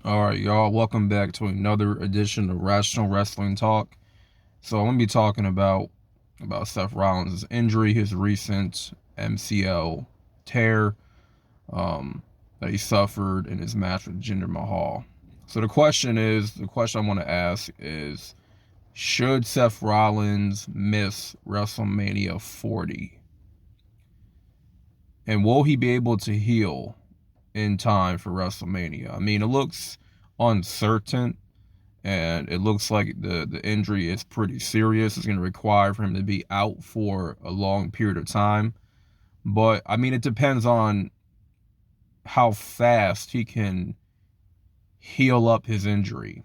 All right, y'all. Welcome back to another edition of Rational Wrestling Talk. So I'm gonna be talking about Seth Rollins' injury, his recent MCL tear that he suffered in his match with Jinder Mahal. So the question I want to ask is, should Seth Rollins miss WrestleMania 40, and will he be able to heal in time for WrestleMania? I mean, it looks uncertain. And it looks like the injury is pretty serious. It's going to require for him to be out for a long period of time. But, I mean, it depends on how fast he can heal up his injury.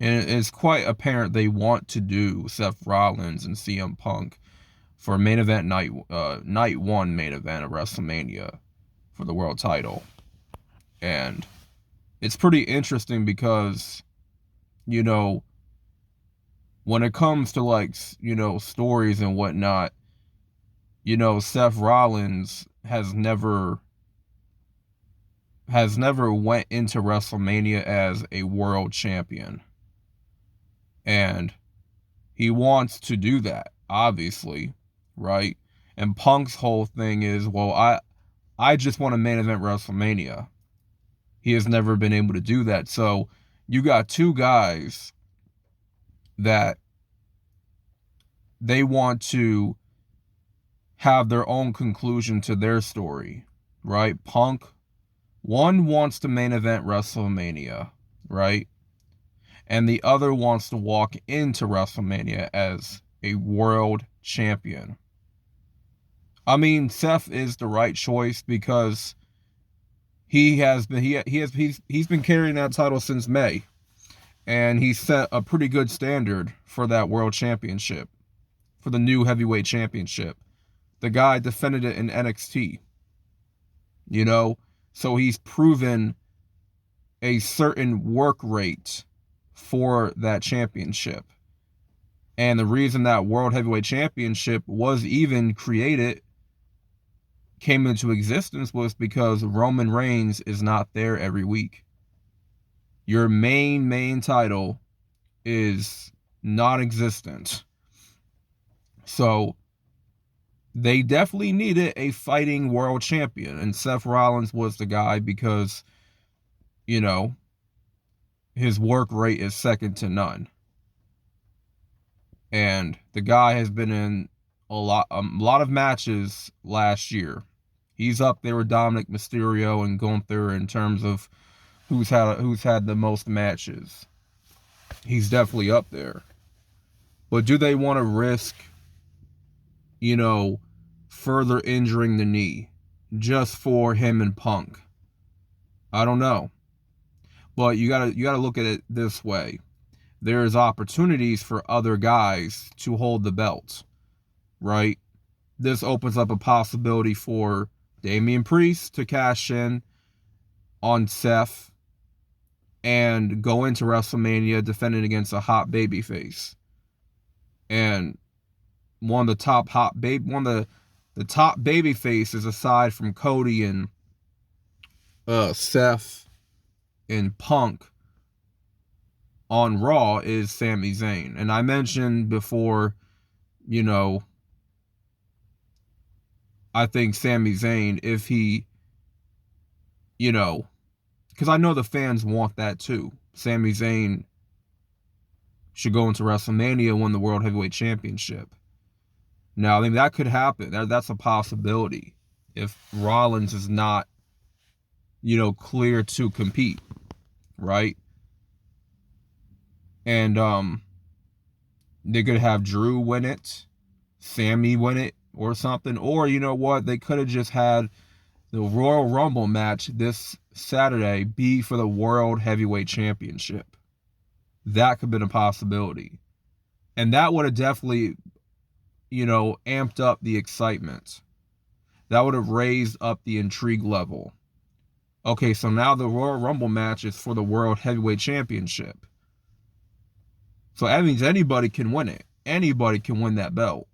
And it's quite apparent they want to do Seth Rollins and CM Punk for main event night one main event of WrestleMania for the world title. And it's pretty interesting because, you know, when it comes to stories and whatnot, Seth Rollins has never went into WrestleMania as a world champion. And he wants to do that, obviously, right? And Punk's whole thing is, well, I just want to main event WrestleMania. He has never been able to do that. So you got two guys that they want to have their own conclusion to their story, right? Punk, one wants to main event WrestleMania, right? And the other wants to walk into WrestleMania as a world champion. I mean, Seth is the right choice because he's been carrying that title since May, and he set a pretty good standard for that world championship, for the new heavyweight championship. The guy defended it in NXT, you know? So he's proven a certain work rate for that championship. And the reason that World Heavyweight Championship was even created, came into existence, was because Roman Reigns is not there every week. Your main title is non-existent. So they definitely needed a fighting world champion, and Seth Rollins was the guy because, you know, his work rate is second to none. And the guy has been in a lot of matches last year. He's up there with Dominic Mysterio and Gunther in terms of who's had the most matches. He's definitely up there. But do they want to risk, you know, further injuring the knee just for him and Punk? I don't know. But you gotta look at it this way. There's opportunities for other guys to hold the belt, right? This opens up a possibility for Damian Priest to cash in on Seth and go into WrestleMania defending against a hot babyface. And one of the top baby faces aside from Cody and Seth and Punk on Raw is Sami Zayn. And I mentioned before, you know, I think Sami Zayn, if he, you know, because I know the fans want that too. Sami Zayn should go into WrestleMania and win the World Heavyweight Championship. Now, I think that could happen. That's a possibility if Rollins is not, clear to compete, right? And they could have Drew win it, Sammy win it, or something. Or you know what? They could have just had the Royal Rumble match this Saturday be for the World Heavyweight Championship. That could have been a possibility. And that would have definitely, amped up the excitement. That would have raised up the intrigue level. Okay, so now the Royal Rumble match is for the World Heavyweight Championship. So that means anybody can win it. Anybody can win that belt.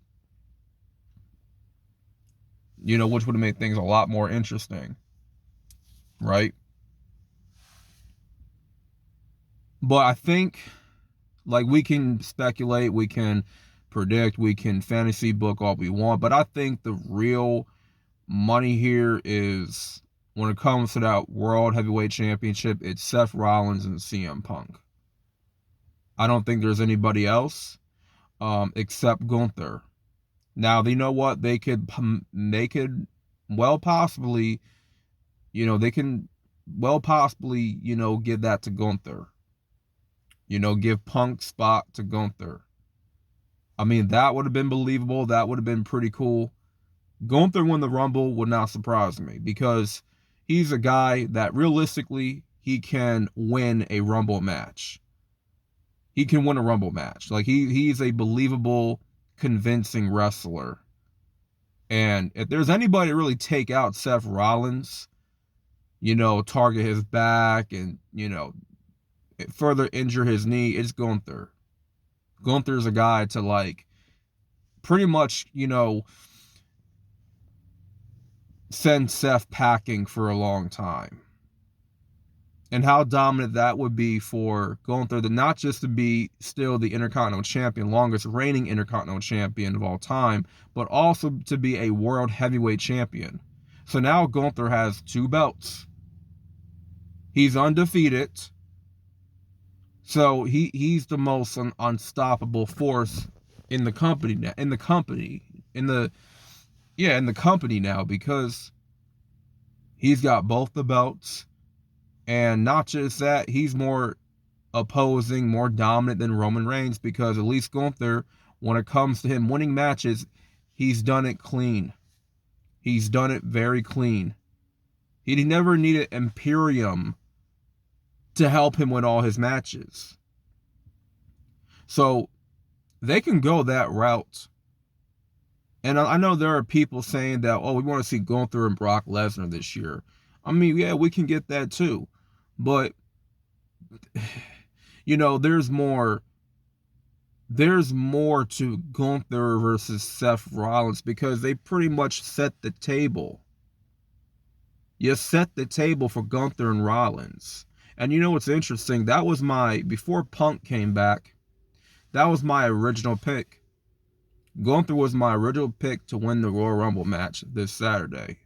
Which would have made things a lot more interesting. Right? But I think, like, we can speculate, we can predict, we can fantasy book all we want, but I think the real money here is, when it comes to that World Heavyweight Championship, it's Seth Rollins and CM Punk. I don't think there's anybody else except Gunther. Now, you know what? They could well possibly, they can well possibly, give that to Gunther. Give Punk's spot to Gunther. I mean, that would have been believable. That would have been pretty cool. Gunther win the Rumble would not surprise me, because he's a guy that realistically, he can win a Rumble match. He can win a Rumble match. Like, he's a believable, convincing wrestler. And if there's anybody to really take out Seth Rollins, target his back and, further injure his knee, it's Gunther. Gunther's a guy to, like, pretty much, send Seth packing for a long time. And how dominant that would be for Gunther, not just to be still the Intercontinental Champion, longest reigning Intercontinental Champion of all time, but also to be a World Heavyweight Champion. So now Gunther has 2 belts. He's undefeated. So he's the most unstoppable force in the company now. In the company now, because he's got both the belts. And not just that, he's more opposing, more dominant than Roman Reigns, because at least Gunther, when it comes to him winning matches, he's done it clean. He's done it very clean. He never needed Imperium to help him win all his matches. So they can go that route. And I know there are people saying that, we want to see Gunther and Brock Lesnar this year. I mean, yeah, we can get that too. But, there's more to Gunther versus Seth Rollins, because they pretty much set the table. You set the table for Gunther and Rollins. And what's interesting? That was before Punk came back, that was my original pick. Gunther was my original pick to win the Royal Rumble match this Saturday.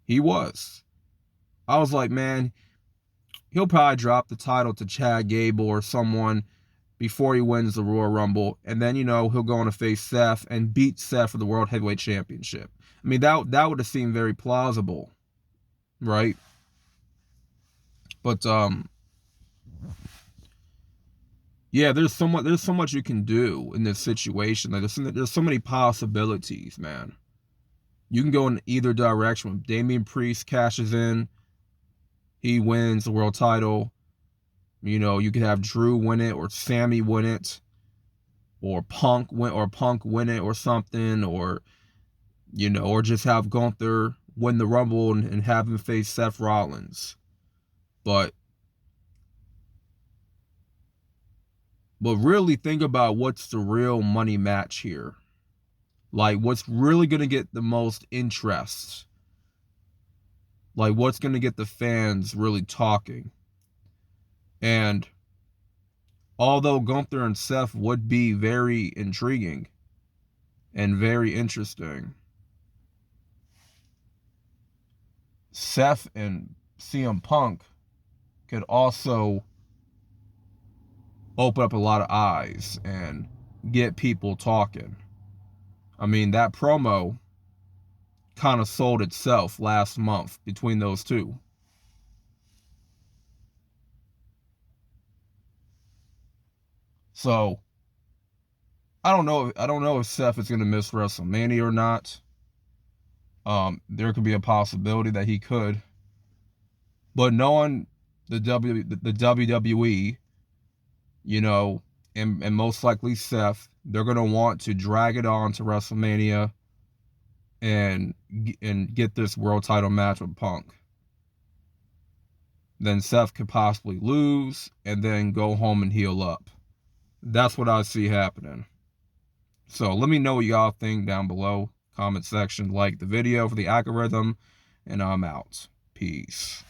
He was. I was like, man, he'll probably drop the title to Chad Gable or someone before he wins the Royal Rumble. And then, he'll go on to face Seth and beat Seth for the World Heavyweight Championship. I mean, that would have seemed very plausible, right? But, yeah, there's so much you can do in this situation. Like, there's so many possibilities, man. You can go in either direction. When Damian Priest cashes in, he wins the world title. You could have Drew win it, or Sammy win it, or Punk win it, or something, or just have Gunther win the Rumble and have him face Seth Rollins. But really think about what's the real money match here. Like, what's really going to get the most interest? Like, what's going to get the fans really talking? And although Gunther and Seth would be very intriguing and very interesting, Seth and CM Punk could also open up a lot of eyes and get people talking. I mean, that promo kind of sold itself last month between those two. So I don't know if Seth is going to miss WrestleMania or not. There could be a possibility that he could. But knowing the WWE, and most likely Seth, they're going to want to drag it on to WrestleMania and get this world title match with Punk. Then Seth could possibly lose and then go home and heal up. That's what I see happening. So let me know what y'all think down below. Comment section, like the video for the algorithm, and I'm out. Peace.